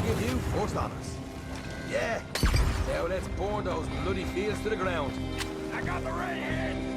give you first honors. Yeah. Now let's burn those bloody fields to the ground. I got the right hand!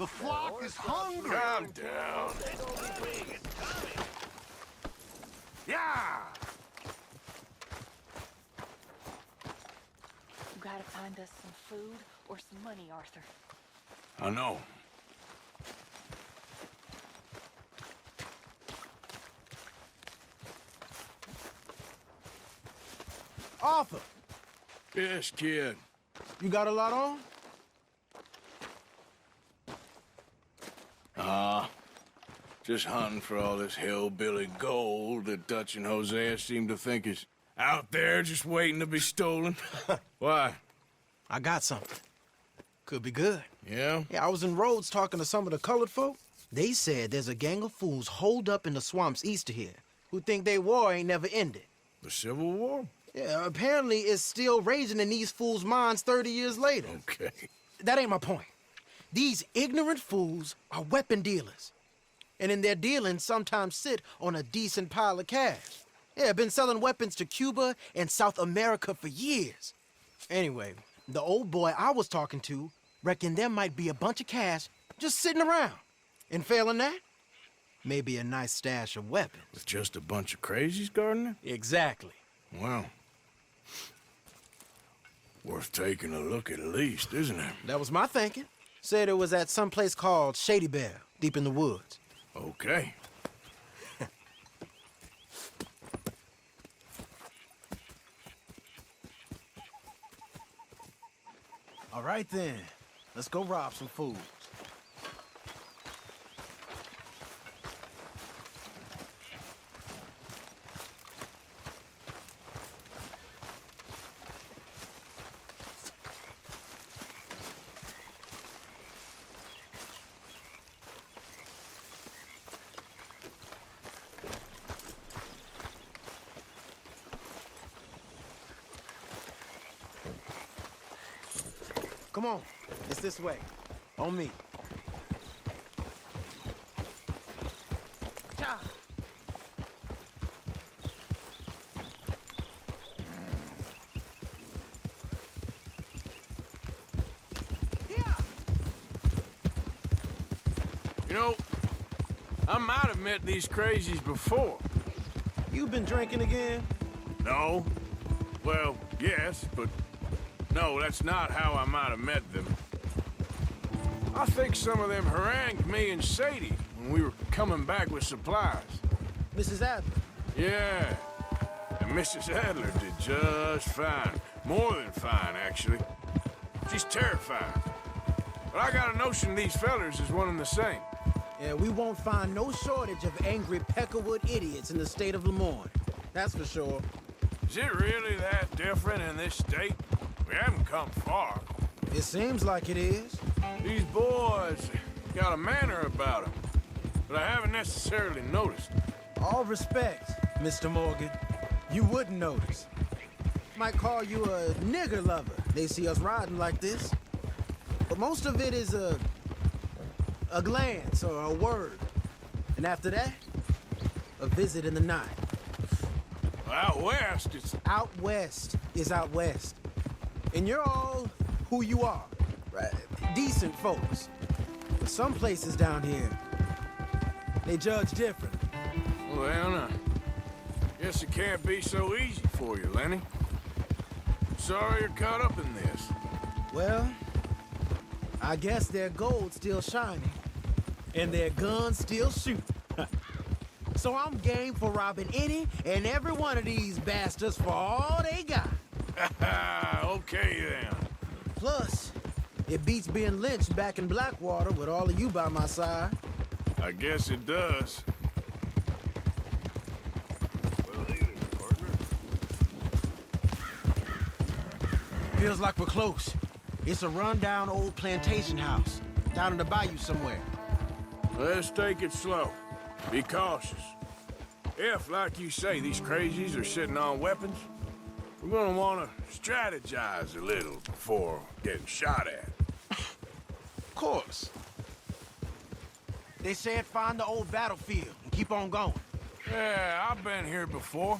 The flock is hungry! Calm down. Yeah! You gotta find us some food or some money, Arthur. I know. Arthur, Yes, kid. you got a lot on? Just hunting for all this hillbilly gold that Dutch and Hosea seem to think is out there just waiting to be stolen. Why? I got something. Could be good. Yeah? Yeah, I was in Rhodes talking to some of the colored folk. They said there's a gang of fools holed up in the swamps east of here who think their war ain't never ended. The Civil War? Yeah, apparently it's still raging in these fools' minds 30 years later. Okay. That ain't my point. These ignorant fools are weapon dealers. And in their dealings sometimes sit on a decent pile of cash. Yeah, been selling weapons to Cuba and South America for years. Anyway, the old boy I was talking to reckoned there might be a bunch of cash just sitting around. And failing that, maybe a nice stash of weapons. With just a bunch of crazies guarding it? Exactly. Well, worth taking a look at least, isn't it? That was my thinking. Said it was at some place called Shady Belle, deep in the woods. Okay. All right then, let's go rob some fools. Come on, it's this way. On me. Ja. You know, I might have met these crazies before. You been drinking again? No. Well, yes, but No, that's not how I might have met them. I think some of them harangued me and Sadie when we were coming back with supplies. Mrs. Adler. Yeah, and Mrs. Adler did just fine. More than fine, actually. She's terrified. But I got a notion these fellers is one and the same. Yeah, we won't find no shortage of angry Peckerwood idiots in the state of Lemoyne. That's for sure. Is it really that different in this state? We haven't come far. It seems like it is. These boys got a manner about them, but I haven't necessarily noticed. All respect, Mr. Morgan. You wouldn't notice. Might call you a nigger lover. They see us riding like this. But most of it is a glance or a word. And after that, a visit in the night. Out west, it's... Out west is out west. And you're all who you are. Right? Decent folks. But some places down here, they judge different. Well, I guess it can't be so easy for you, Lenny. Sorry you're caught up in this. Well, I guess their gold's still shining. And their guns still shoot. So I'm game for robbing any and every one of these bastards for all they got. Okay, then. Plus, it beats being lynched back in Blackwater with all of you by my side. I guess it does. Well, hey there, partner. Feels like we're close. It's a rundown old plantation house, down in the bayou somewhere. Let's take it slow. Be cautious. If, like you say, these crazies are sitting on weapons, we're gonna want to strategize a little before getting shot at. Of course. They said find the old battlefield and keep on going. Yeah, I've been here before.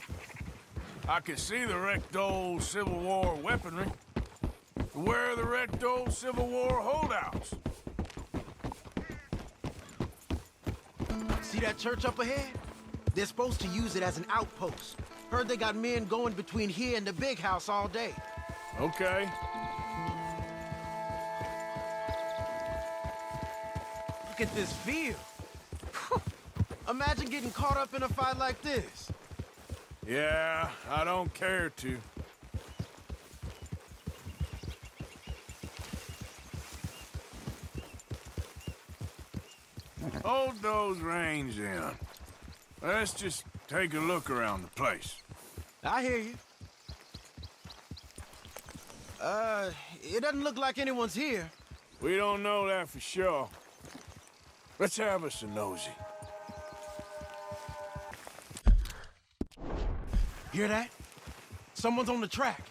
I can see the wrecked old Civil War weaponry. Where are the wrecked old Civil War holdouts? See that church up ahead? They're supposed to use it as an outpost. Heard they got men going between here and the big house all day. Okay. Look at this field. Imagine getting caught up in a fight like this. Yeah, I don't care to. Hold those reins in. Let's just take a look around the place. I hear you. It doesn't look like anyone's here. We don't know that for sure. Let's have us a nosy. Hear that? Someone's on the track.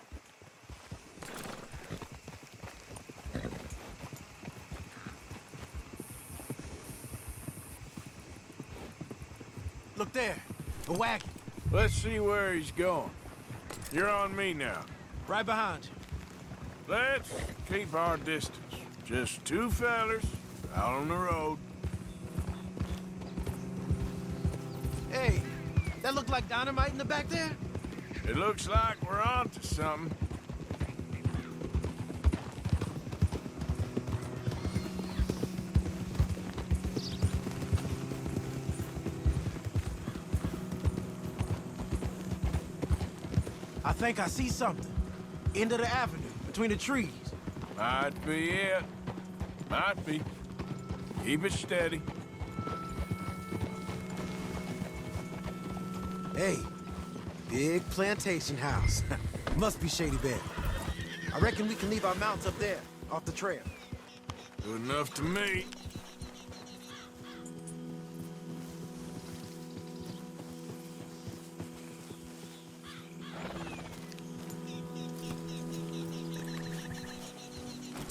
Look there, a wagon. Let's see where he's going. You're on me now. Right behind you. Let's keep our distance. Just two fellers out on the road. Hey, that look like dynamite in the back there? It looks like we're onto something. I think I see something. End of the avenue, between the trees. Might be it. Might be. Keep it steady. Hey, big plantation house. Must be Shady Bear. I reckon we can leave our mounts up there, off the trail. Good enough to me.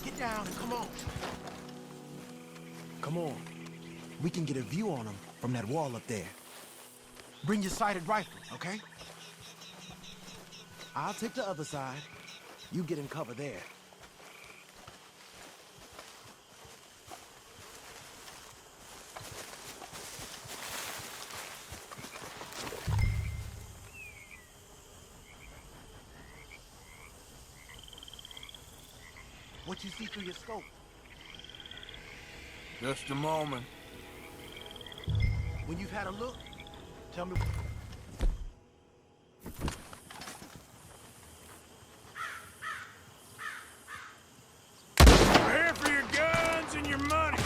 Get down and come on. Come on. We can get a view on them from that wall up there. Bring your sighted rifle, okay? I'll take the other side. You get in cover there. What you see through your scope? Just a moment. When you've had a look, tell me. We're here for your guns and your money.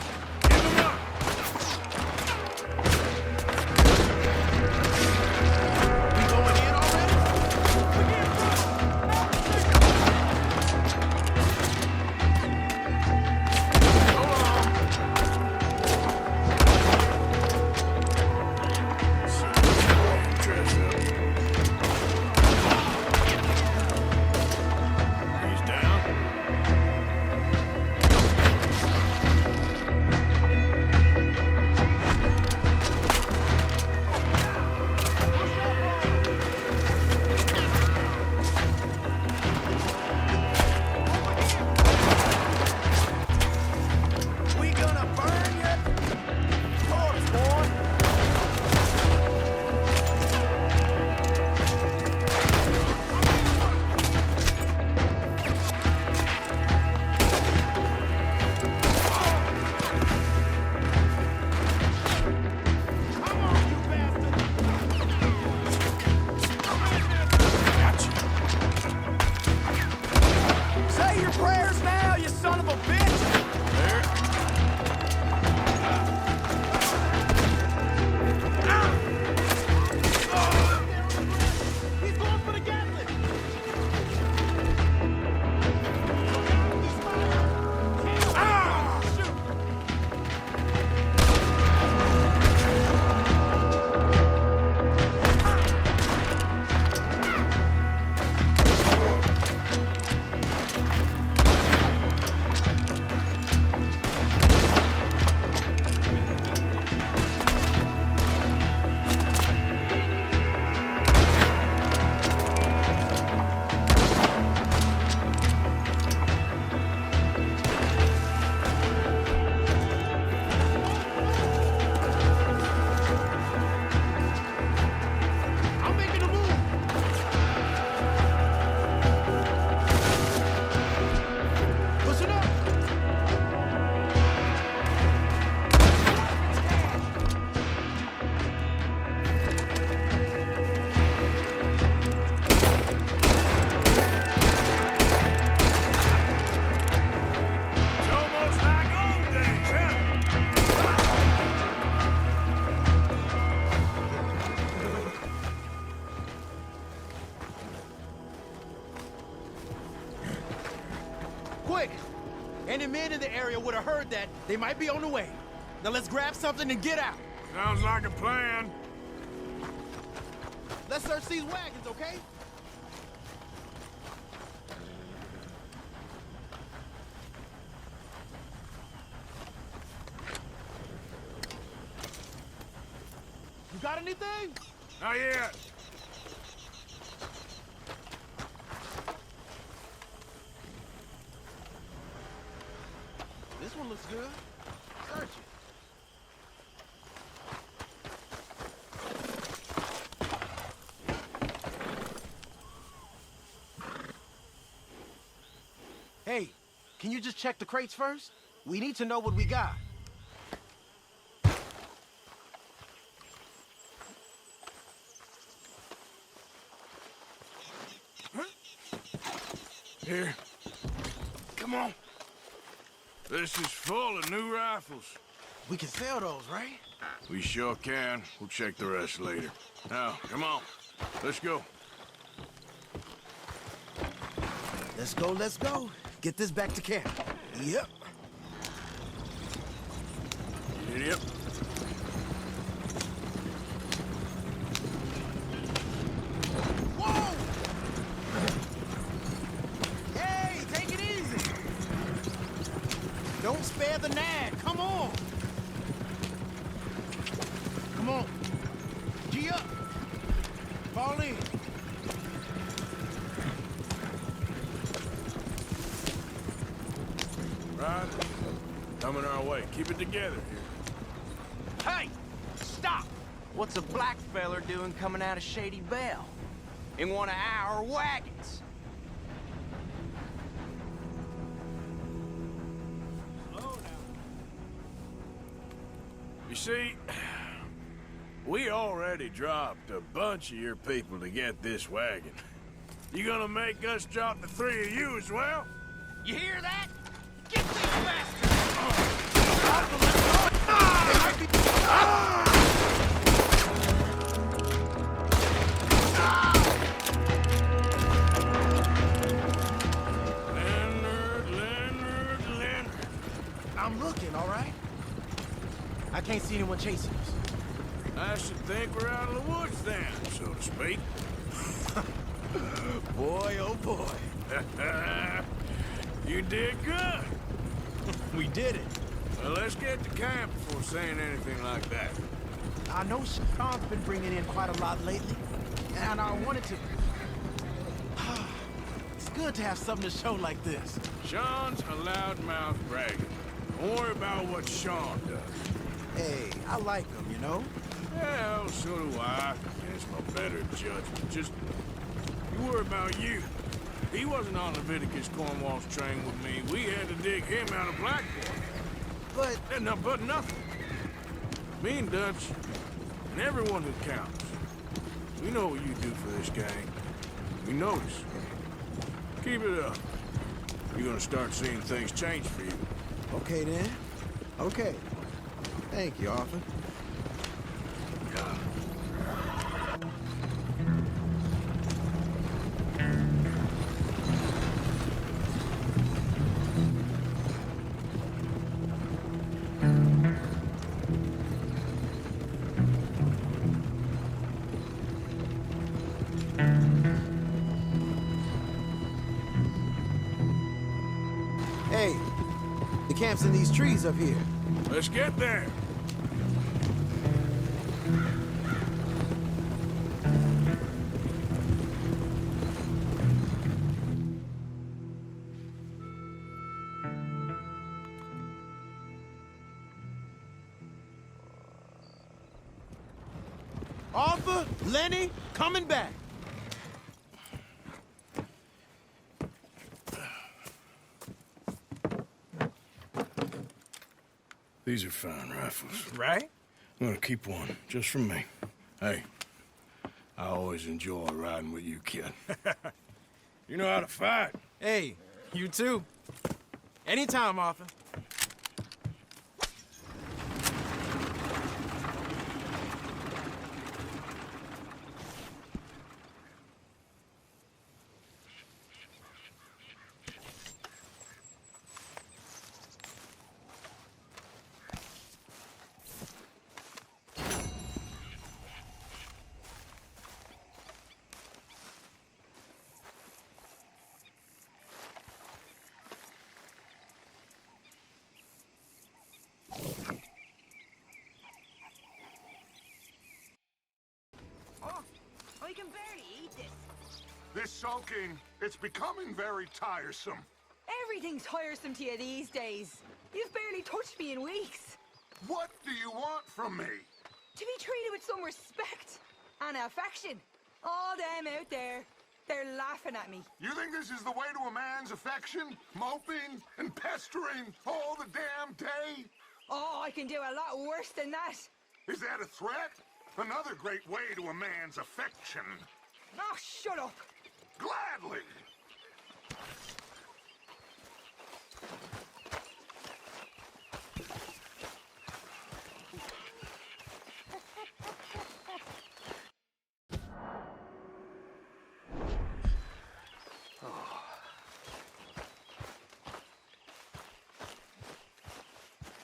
Give them up. We going in already? Dress up. He's down. We gonna burn your corpse, boy. Say your prayers now, you son of a bitch! There. He's going for the Gatling! I'm making a move! Listen up! It's almost like old days, huh? Quick! Any men in the area would have heard that. They might be on the way. Now let's grab something and get out. Sounds like a plan. Let's search these wagons, okay? You got anything? Not yet. This one looks good. Search it. Hey, can you just check the crates first? We need to know what we got. Here. Come on. This is full of new rifles. We can sell those, right? We sure can. We'll check the rest later. Now, come on. Let's go. Let's go, let's go. Get this back to camp. Yep. Yep. Whoa! Hey, take it easy. Don't spare the nag. Come on. Come on. G up. Fall in. Right. Coming our way. Keep it together here. Hey! Stop! What's a black feller doing coming out of Shady Belle? In one of our wagons? You see, we already dropped a bunch of your people to get this wagon. You gonna make us drop the 3 of you as well? You hear that? Get these bastards! Leonard. I'm looking, all right? I can't see anyone chasing us. I should think we're out of the woods then, so to speak. Boy, oh boy. You did good. We did it. Well, let's get to camp before saying anything like that. I know Sean's been bringing in quite a lot lately, and I wanted to... It's good to have something to show like this. Sean's a loudmouth bragger. Don't worry about what Sean does. Hey, I like him, you know? Well, so do I. It's my better judgment. Just, you worry about you. He wasn't on Leviticus Cornwall's train with me. We had to dig him out of Blackboard. But... But nothing. Me and Dutch, and everyone who counts. We know what you do for this gang. We notice. Keep it up. You're gonna start seeing things change for you. Okay, then. Okay. Thank you, Arthur. Hey, the camp's in these trees up here. Let's get there. Arthur, Lenny, coming back. These are fine rifles. Right? I'm gonna keep one, just for me. Hey, I always enjoy riding with you, kid. You know how to fight. Hey, you too. Anytime, Arthur. I can barely eat this. This sulking, it's becoming very tiresome. Everything's tiresome to you these days. You've barely touched me in weeks. What do you want from me? To be treated with some respect and affection. All them out there, they're laughing at me. You think this is the way to a man's affection? Moping and pestering all the damn day? Oh, I can do a lot worse than that. Is that a threat? Another great way to a man's affection. Oh, shut up. Gladly.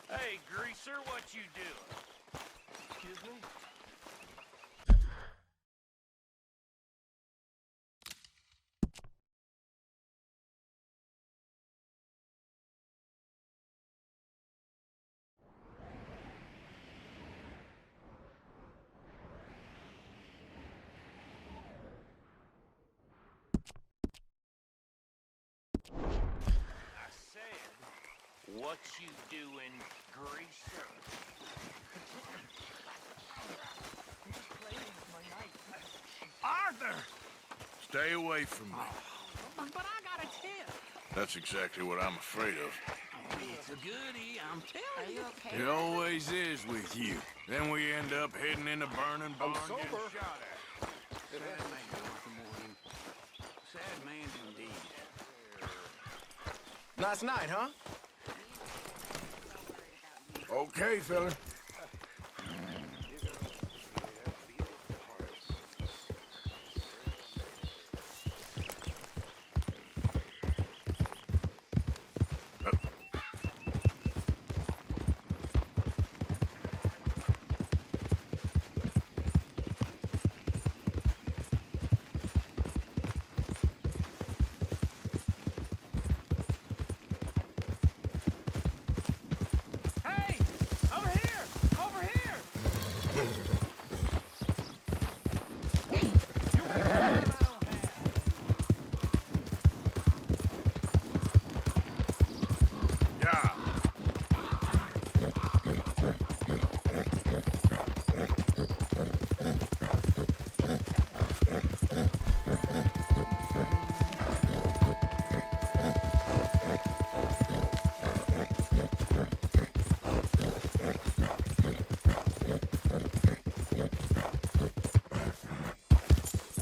Hey, greaser, what you doing? Excuse me? I said, what you doing, greaser? Arthur! Stay away from me. But I got a tip. That's exactly what I'm afraid of. It's a goodie, I'm telling Are you. you okay? It always is with you. Then we end up heading in a burning barn getting sober. shot at. Sad man, Mr. Morgan. Sad man indeed. Last night, huh? Okay, fella. Hey! Over here! Over here!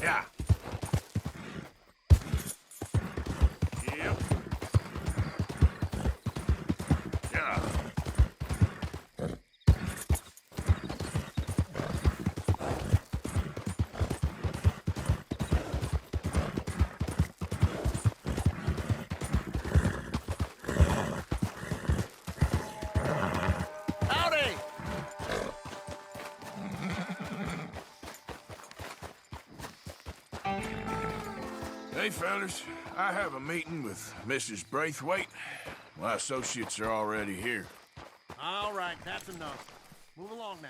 Yeah. Yeah. Yep. Yeah. Howdy! Hey, fellas. I have a meeting with Mrs. Braithwaite. My associates are already here. All right, that's enough. Move along now.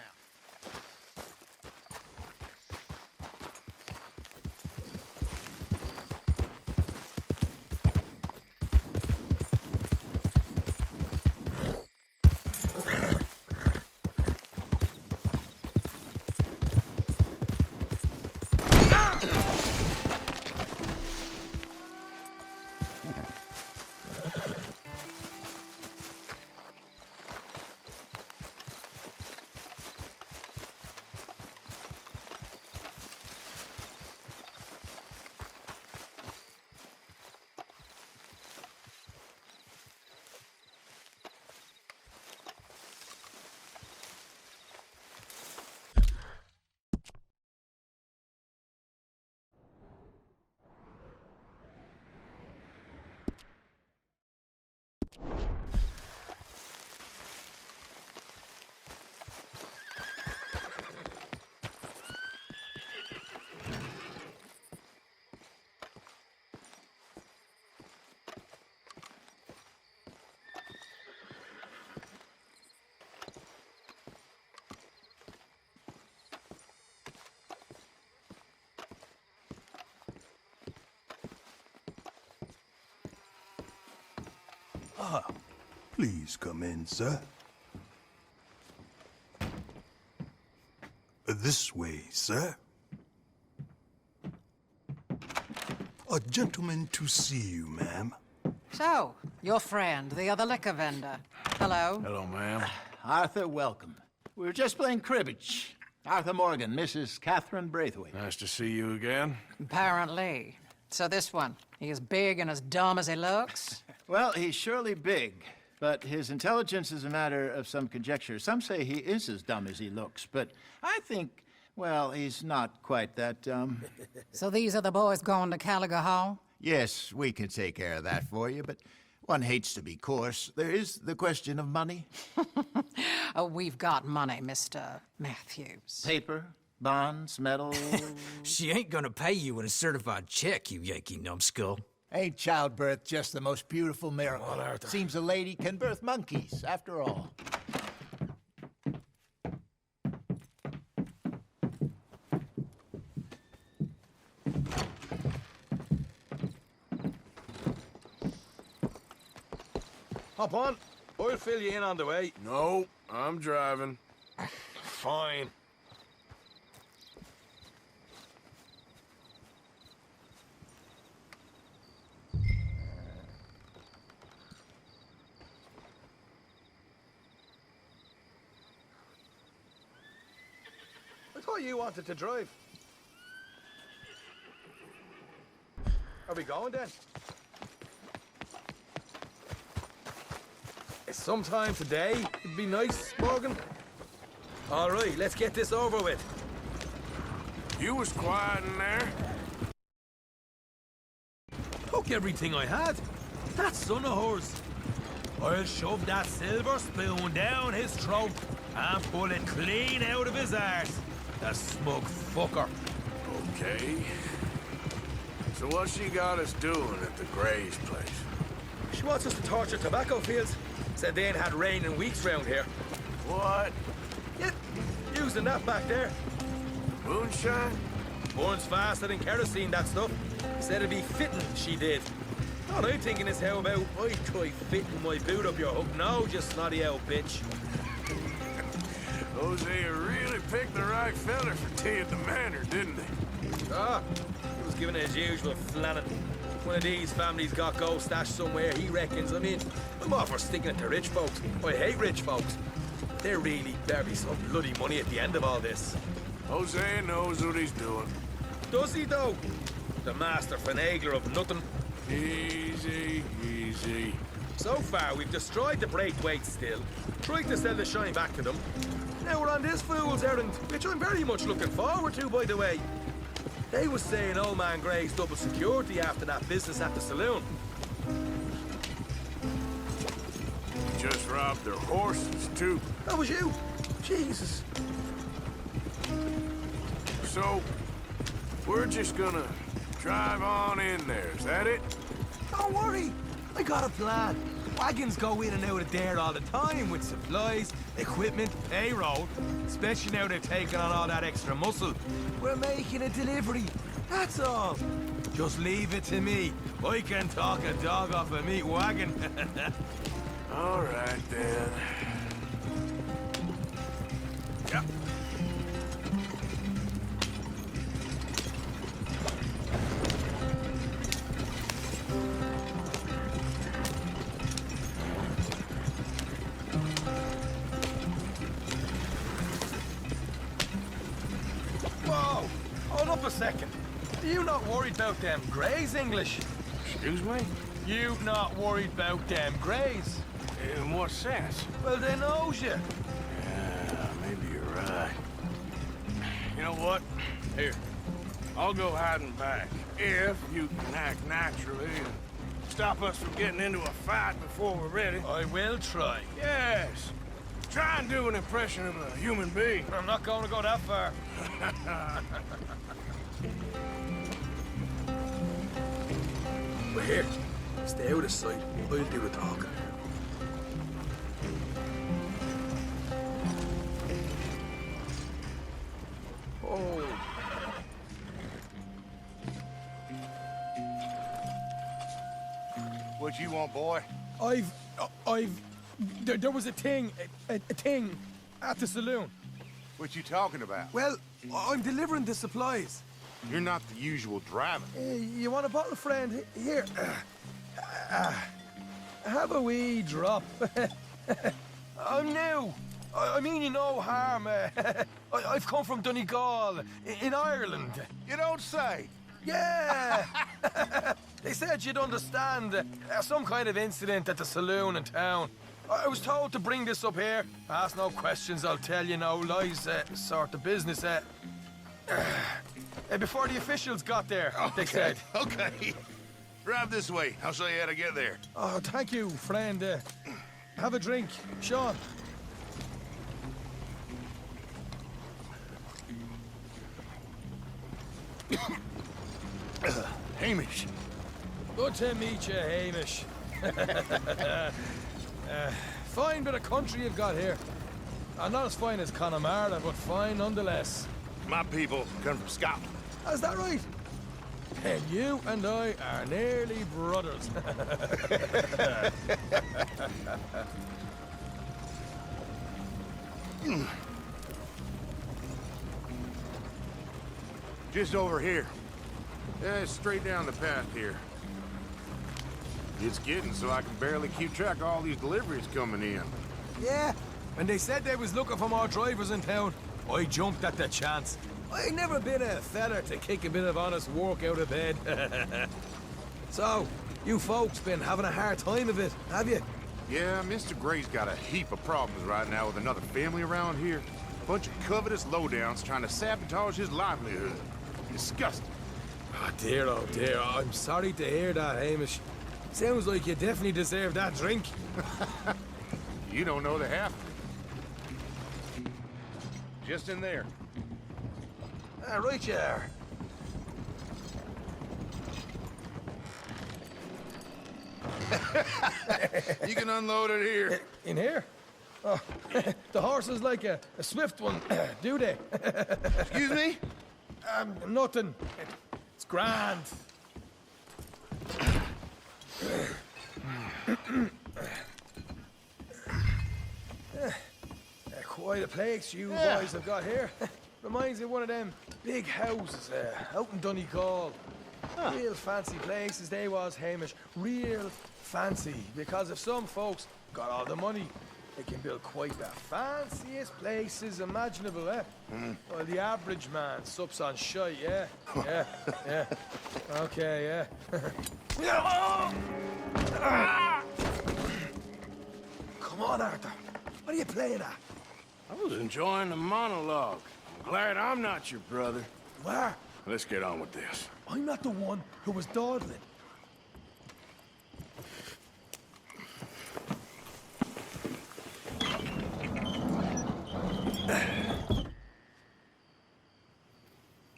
Please come in, sir. This way, sir. A gentleman to see you, ma'am. So, your friend, the other liquor vendor. Hello. Hello, ma'am. Arthur, welcome. We were just playing cribbage. Arthur Morgan, Mrs. Catherine Braithwaite. Nice to see you again. Apparently. So this one, he is big and as dumb as he looks? Well, he's surely big, but his intelligence is a matter of some conjecture. Some say he is as dumb as he looks, but I think, well, he's not quite that dumb. So these are the boys going to Caliga Hall? Yes, we can take care of that for you, but one hates to be coarse. There is the question of money. Oh, we've got money, Mr. Matthews. Paper, bonds, metal. She ain't gonna pay you in a certified check, you Yankee numbskull. Ain't childbirth just the most beautiful miracle? Seems a lady can birth monkeys, after all. Hop on. I'll fill you in on the way. No, I'm driving. Fine. thought you wanted to drive. Are we going then? Sometime today would be nice, Morgan. All right, let's get this over with. You was quiet in there. Took everything I had. That son of hers. I'll shove that silver spoon down his throat and pull it clean out of his arse. The smug fucker. Okay. So what's she got us doing at the Gray's place? She wants us to torture tobacco fields. Said they ain't had rain in weeks round here. What? Yep, using that back there. Moonshine? Burns faster than kerosene, that stuff. Said it'd be fitting, she did. All I'm thinking is how about I try fitting my boot up your hook now, just snotty old bitch. Hosea really picked the right fella for tea at the manor, didn't he? Ah, he was giving it his usual flannin'. One of these families got gold stashed somewhere, he reckons. I mean, I'm all for sticking it to rich folks. I hate rich folks. There really better be some bloody money at the end of all this. Hosea knows what he's doing. Does he, though? The master finagler of nothing. Easy, easy. So far, we've destroyed the Braithwaite still, tried to sell the shine back to them. Now we're on this fool's errand, which I'm very much looking forward to, by the way. They was saying old man Gray's double security after that business at the saloon. Just robbed their horses, too. That was you? Jesus. So, we're just gonna drive on in there, is that it? Don't worry, I got a plan. Wagons go in and out of there all the time with supplies, equipment, payroll. Especially now they're taking on all that extra muscle. We're making a delivery, that's all. Just leave it to me. I can talk a dog off a meat wagon. All right, then. Yep. Whoa! Hold up a second. Are you not worried about them Greys, English? Excuse me? You not worried about them Greys? In what sense? Well, they knows you. Yeah, maybe you're right. You know what? Here, I'll go hiding back. If you can act naturally and stop us from getting into a fight before we're ready. I will try. Yes. Try and do an impression of a human being. I'm not going to go that far. But here, stay out of sight. I'll do the talking. Oh. What you want, boy? There was a thing at the saloon. What you talking about? Well, I'm delivering the supplies. You're not the usual driver. You want a bottle, friend? Here. Have a wee drop. I'm new. I mean you no harm. I've come from Donegal, in Ireland. You don't say. Yeah. They said you'd understand. Some kind of incident at the saloon in town. I was told to bring this up here. Ask no questions, I'll tell you no lies, sort of business. Before the officials got there, they said. Okay. Drive this way. I'll show you how to get there. Oh, thank you, friend. Have a drink, Sean. Hamish. Good to meet you, Hamish. Fine bit of country you've got here. Not as fine as Connemara, but fine nonetheless. My people come from Scotland. Is that right? And you and I are nearly brothers. Just over here. Yeah, straight down the path here. It's getting so I can barely keep track of all these deliveries coming in. Yeah, and they said they was looking for more drivers in town. I jumped at the chance. I never been a feller to kick a bit of honest work out of bed. So, you folks been having a hard time of it, have you? Yeah, Mr. Gray's got a heap of problems right now with another family around here. Bunch of covetous lowdowns trying to sabotage his livelihood. Disgusting. Oh dear, I'm sorry to hear that, Hamish. Sounds like you definitely deserve that drink. You don't know the half. Just in there. Right you are. You can unload it here. In here? Oh, the horse is like a swift one, do they? Excuse me? Nothing. It's grand. Quite a place you boys have got here. Reminds me of one of them big houses out in Donegal. Real fancy places they was, Hamish. Real fancy. Because if some folks got all the money, they can build quite the fanciest places imaginable, eh? Well, the average man sups on shite, yeah? Yeah. Okay, yeah. Come on, Arthur. What are you playing at? I was enjoying the monologue. I'm glad I'm not your brother. You are? Let's get on with this. I'm not the one who was dawdling.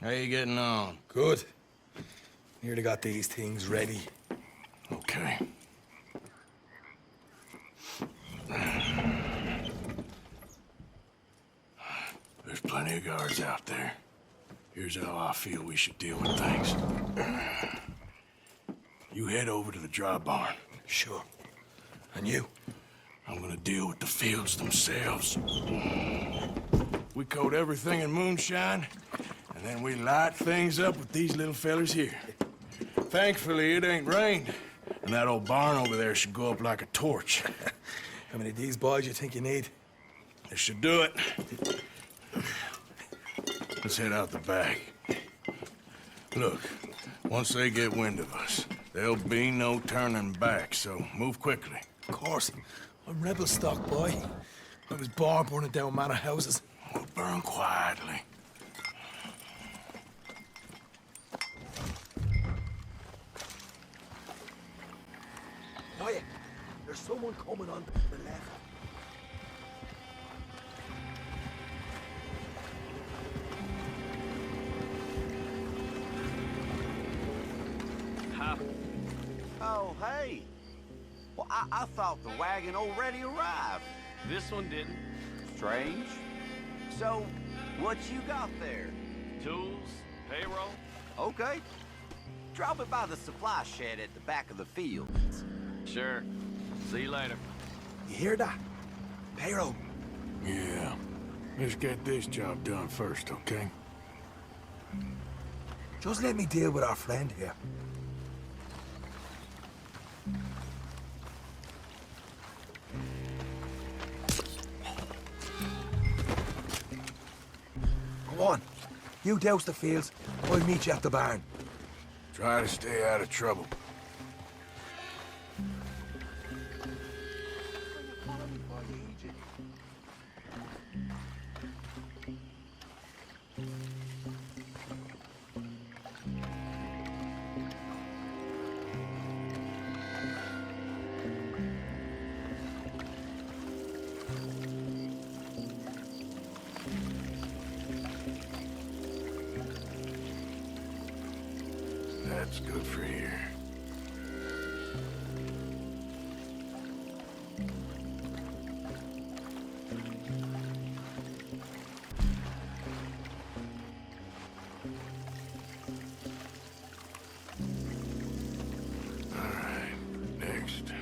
How you getting on? Good. Nearly got these things ready. Okay. There's plenty of guards out there. Here's how I feel we should deal with things. You head over to the dry barn. Sure. And you? I'm gonna deal with the fields themselves. We coat everything in moonshine, and then we light things up with these little fellers here. Thankfully, it ain't rained, and that old barn over there should go up like a torch. How many of these boys you think you need? This should do it. Let's head out the back. Look, once they get wind of us, there'll be no turning back, so move quickly. Of course. I'm rebel stock, boy. I was born burning down manor houses. We'll burn quietly. Quiet. There's someone coming on the left. Oh, hey. Well, I thought the wagon already arrived. This one didn't. Strange. So, what you got there? Tools, payroll. Okay. Drop it by the supply shed at the back of the field. Sure. See you later. You hear that? Payroll. Yeah. Let's get this job done first, okay? Just let me deal with our friend here. Come on. You douse the fields. I'll meet you at the barn. Try to stay out of trouble. That's good for here. All right, next.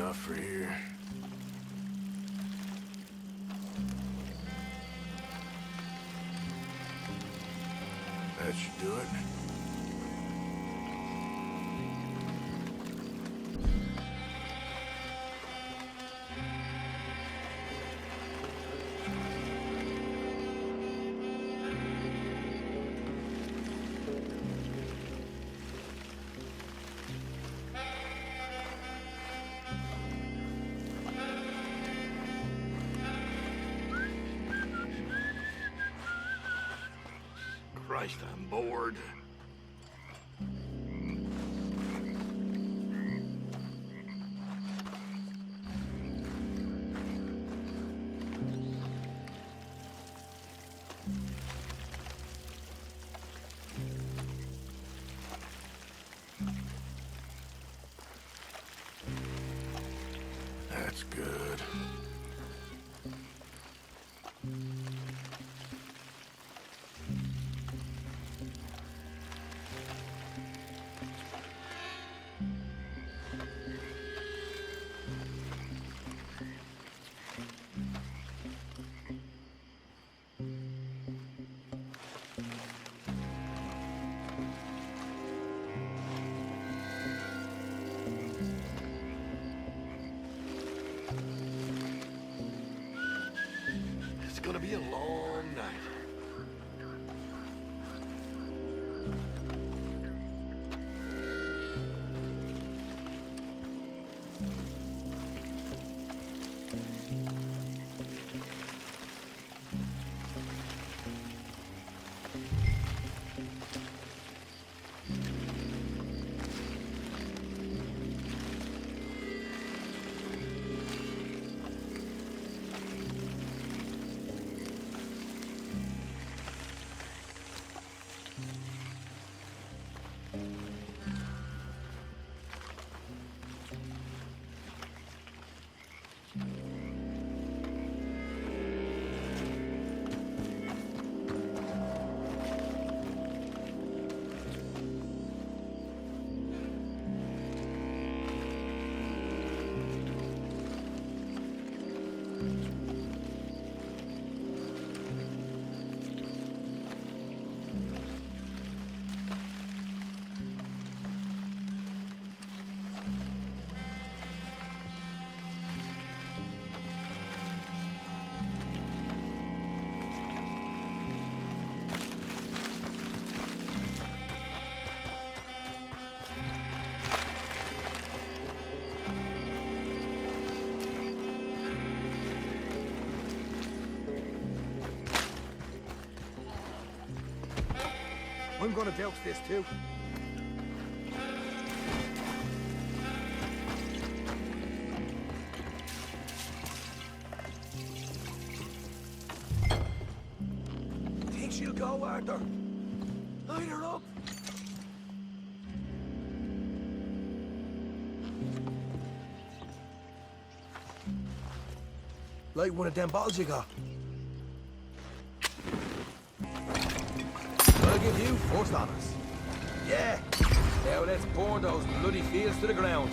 enough for here. That should do it. Christ, I'm bored. That's good. It's gonna be a long night. I'm gonna douse this too. Think she'll go, Arthur? Light her up. Light one of them bottles you got. I'll give you first honors. Yeah. Now let's burn those bloody fields to the ground.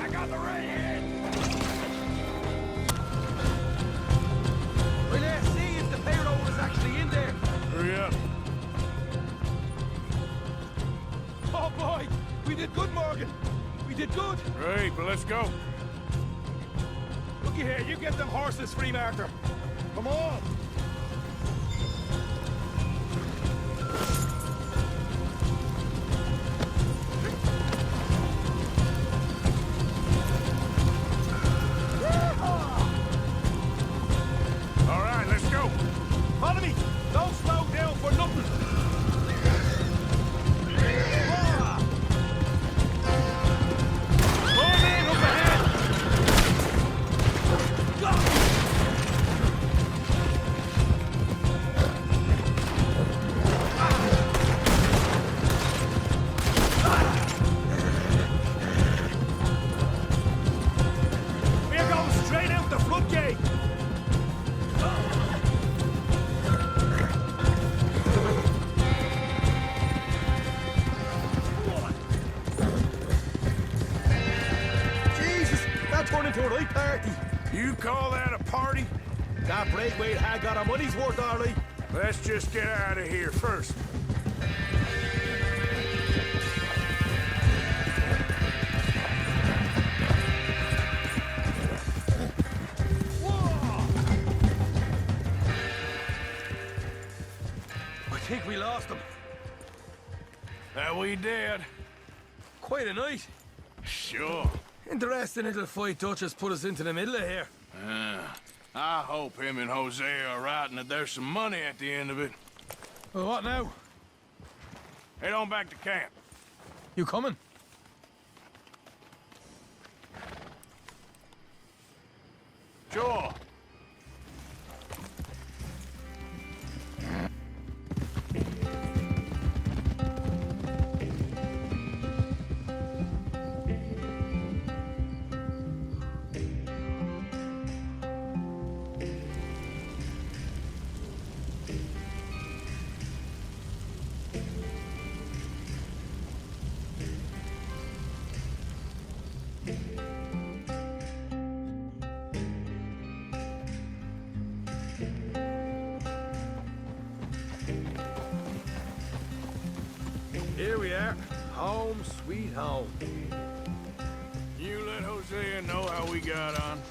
I got the redhead. Well, let's see if the payroll is actually in there. Hurry up. Oh boy, we did good, Morgan. We did good. Great, but let's go. Looky here, you get them horses free, Arthur. Come on. All right, let's go. Follow me. Don't slow down for nothing. More men up ahead. Go! You call that a party? That Braithwaite had got our money's worth, all right. Let's just get out of here first. I think we lost him. That we did. Quite a night. Sure. Interesting little fight Duchess put us into the middle of here. I hope him and Hosea are right and that there's some money at the end of it. Well, what now? Head on back to camp. You coming? Sure. Here we are. Home sweet home. You let Hosea know how we got on.